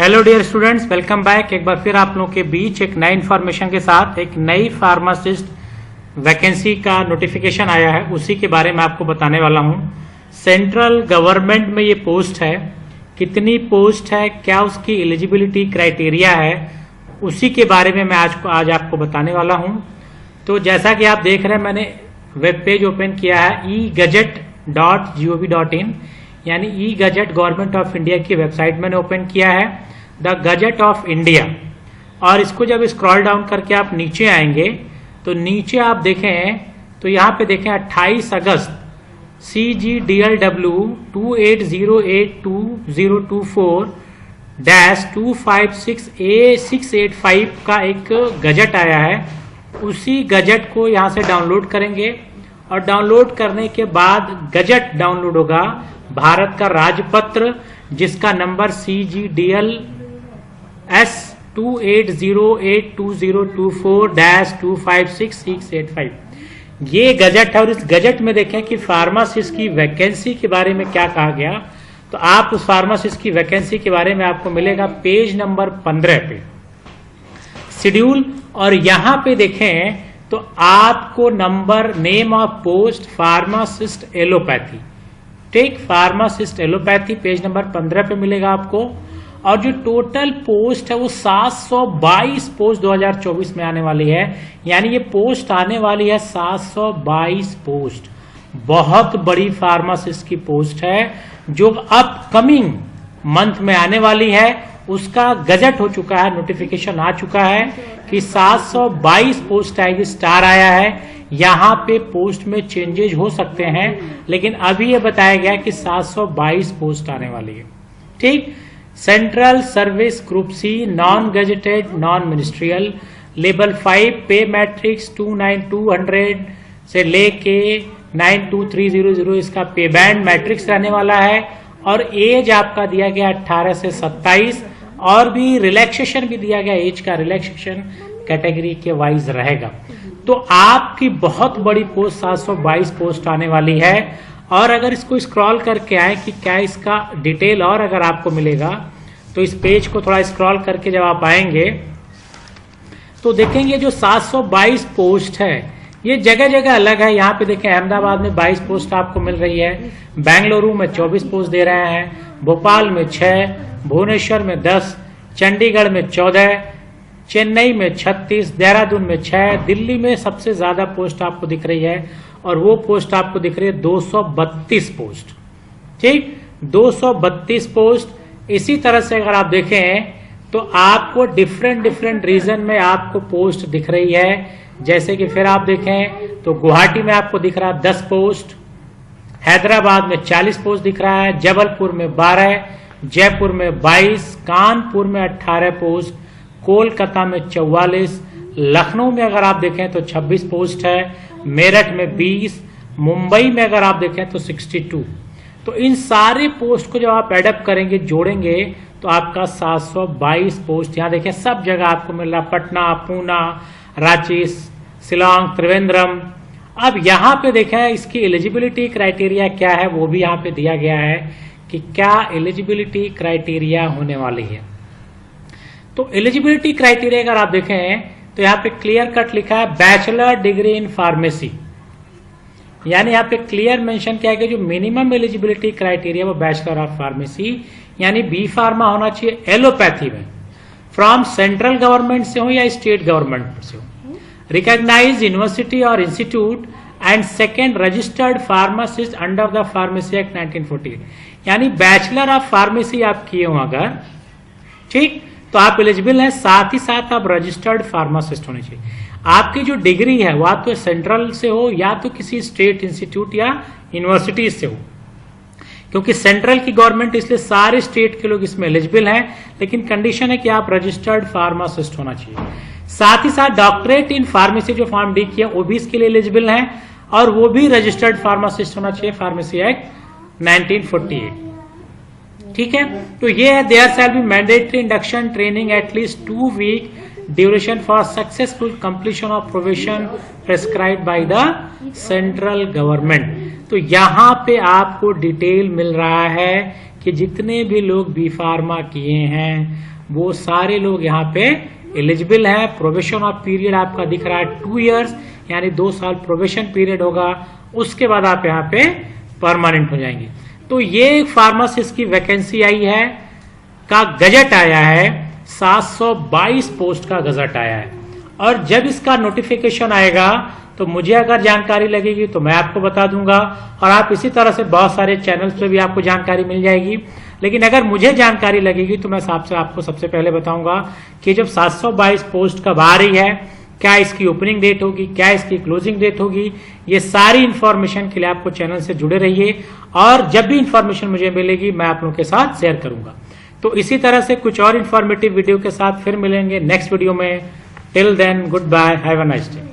Hello dear students, welcome back. एक बार फिर आप लोगों के बीच एक नई इन्फॉर्मेशन के साथ एक नई फार्मासिस्ट वैकेंसी का नोटिफिकेशन आया है, उसी के बारे में आपको बताने वाला हूं। सेंट्रल गवर्नमेंट में ये पोस्ट है, कितनी पोस्ट है, क्या उसकी एलिजिबिलिटी क्राइटेरिया है, उसी के बारे में मैं आज आपको बताने वाला हूं। तो जैसा कि आप देख रहे हैं, मैंने वेब पेज ओपन किया है e-gazette.gov.in, यानी e gazette government of India की वेबसाइट मैंने ओपन किया है, द गजट ऑफ इंडिया। और इसको जब स्क्रॉल डाउन करके आप नीचे आएंगे तो नीचे आप देखें तो यहाँ पे देखें 28 अगस्त CGDLW 28082024-256A685 का एक गजट आया है। उसी गजट को यहाँ से डाउनलोड करेंगे और डाउनलोड करने के बाद गजट डाउनलोड होगा भारत का राजपत्र, जिसका नंबर CGDLS 28082024-256A685। ये गजट है और इस गजट में देखें कि फार्मासिस्ट की वैकेंसी के बारे में क्या कहा गया। तो आप उस फार्मासिस्ट की वैकेंसी के बारे में आपको मिलेगा पेज नंबर 15 पे शेड्यूल, और यहां पे देखें तो आपको number name of post pharmacist allopathy, ठीक, फार्मासिस्ट एलोपैथी पेज नंबर 15 पे मिलेगा आपको। और जो टोटल पोस्ट है वो 722 पोस्ट 2024 में आने वाली है, यानी ये पोस्ट आने वाली है 722 पोस्ट। बहुत बड़ी फार्मासिस्ट की पोस्ट है जो अपकमिंग मंथ में आने वाली है। उसका गजट हो चुका है, नोटिफिकेशन आ चुका है कि 722 पोस्ट आएगी, स्टार आया है। यहाँ पे पोस्ट में चेंजेस हो सकते हैं, लेकिन अभी ये बताया गया कि 722 पोस्ट आने वाली है, ठीक। Central service group C, non gazetted, non ministerial, level 5 pay matrix 29200 से लेके 92300 इसका पे बैंड मैट्रिक्स रहने वाला है। और एज आपका दिया गया 18 से 27, और भी रिलैक्सेशन भी दिया गया, एज का रिलैक्सेशन कैटेगरी के वाइज रहेगा। तो आपकी बहुत बड़ी पोस्ट 722 पोस्ट आने वाली है। और अगर इसको स्क्रॉल करके आए कि क्या इसका डिटेल और अगर आपको मिलेगा, तो इस पेज को थोड़ा स्क्रॉल करके जब आप आएंगे तो देखेंगे जो 722 पोस्ट है ये जगह जगह अलग है। यहाँ पे देखें अहमदाबाद में 22 पोस्ट आपको मिल रही है, बेंगलुरु में 24 पोस्ट दे रहे हैं, भोपाल में 6, भुवनेश्वर में 10, चंडीगढ़ में 14, चेन्नई में 36, देहरादून में 6, दिल्ली में सबसे ज्यादा पोस्ट आपको दिख रही है और वो पोस्ट आपको दिख रही है 232 पोस्ट, ठीक, 232 पोस्ट। इसी तरह से अगर आप देखें तो आपको डिफरेंट रीजन में आपको पोस्ट दिख रही है। जैसे कि फिर आप देखें तो गुवाहाटी में आपको दिख रहा है 10 पोस्ट, हैदराबाद में 40 पोस्ट दिख रहा है, जबलपुर में 12, जयपुर में 22, कानपुर में 18 पोस्ट, कोलकाता में 44, लखनऊ में अगर आप देखें तो 26 पोस्ट है, मेरठ में 20, मुंबई में अगर आप देखें तो 62। तो इन सारे पोस्ट को जब आप एडअप करेंगे, जोड़ेंगे, तो आपका 722 पोस्ट यहाँ देखें सब जगह आपको मिल रहा, पटना, पूना, रांची, शिलोंग, त्रिवेंद्रम। अब यहाँ पे देखें इसकी एलिजिबिलिटी क्राइटेरिया क्या है, वो भी यहाँ पे दिया गया है कि क्या एलिजिबिलिटी क्राइटेरिया होने वाली है। तो एलिजिबिलिटी क्राइटेरिया अगर आप देखें तो यहाँ पे क्लियर कट लिखा है बैचलर डिग्री इन फार्मेसी, यानी यहाँ पे क्लियर मेंशन किया गया जो मिनिमम एलिजिबिलिटी क्राइटेरिया वो बैचलर ऑफ फार्मेसी यानी बी फार्मा होना चाहिए एलोपैथी में, फ्रॉम सेंट्रल गवर्नमेंट से हो या स्टेट गवर्नमेंट से हो, रिकॉग्नाइज्ड यूनिवर्सिटी और institute, and second registered pharmacist under the pharmacy act 1948, यानी बैचलर ऑफ फार्मेसी आप किए हो अगर, ठीक, तो आप एलिजिबल हैं। साथ ही साथ आप रजिस्टर्ड फार्मासिस्ट होने चाहिए। आपकी जो डिग्री है वो आप तो सेंट्रल से हो या तो किसी स्टेट इंस्टीट्यूट या यूनिवर्सिटी से हो, क्योंकि सेंट्रल की गवर्नमेंट, इसलिए सारे स्टेट के लोग इसमें एलिजिबल हैं, लेकिन कंडीशन है कि आप रजिस्टर्ड फार्मासिस्ट होना चाहिए। साथ ही साथ डॉक्टरेट इन फार्मेसी जो फॉर्म डी किया वो भी इसके लिए एलिजिबल है, और वो भी रजिस्टर्ड फार्मासिस्ट होना चाहिए, फार्मेसी एक्ट 1948, ठीक है। तो ये है there shall be mandatory induction training at least 2 week duration for successful completion of provision prescribed by the central government. तो यहाँ पे आपको डिटेल मिल रहा है कि जितने भी लोग बी फार्मा किए हैं वो सारे लोग यहाँ पे एलिजिबल है। प्रोबेशन ऑफ पीरियड आपका दिख रहा है 2 इयर्स, यानी 2 साल प्रोबेशन पीरियड होगा, उसके बाद आप यहाँ पे परमानेंट हो जाएंगे। तो ये फार्मासिस्ट की वैकेंसी आई है का गजट आया है, 722 पोस्ट का गजट आया है। और जब इसका नोटिफिकेशन आएगा तो मुझे अगर जानकारी लगेगी तो मैं आपको बता दूंगा, और आप इसी तरह से बहुत सारे चैनल्स पे भी आपको जानकारी मिल जाएगी। लेकिन अगर मुझे जानकारी लगेगी तो मैं आपको सबसे पहले बताऊंगा कि जब 722 पोस्ट कब आ रही है, क्या इसकी ओपनिंग डेट होगी, क्या इसकी क्लोजिंग डेट होगी, ये सारी इंफॉर्मेशन के लिए आपको चैनल से जुड़े रहिए, और जब भी इंफॉर्मेशन मुझे मिलेगी मैं आप लोगों के साथ शेयर करूंगा। तो इसी तरह से कुछ और इंफॉर्मेटिव वीडियो के साथ फिर मिलेंगे नेक्स्ट वीडियो में। Till then, good bye, have a nice day.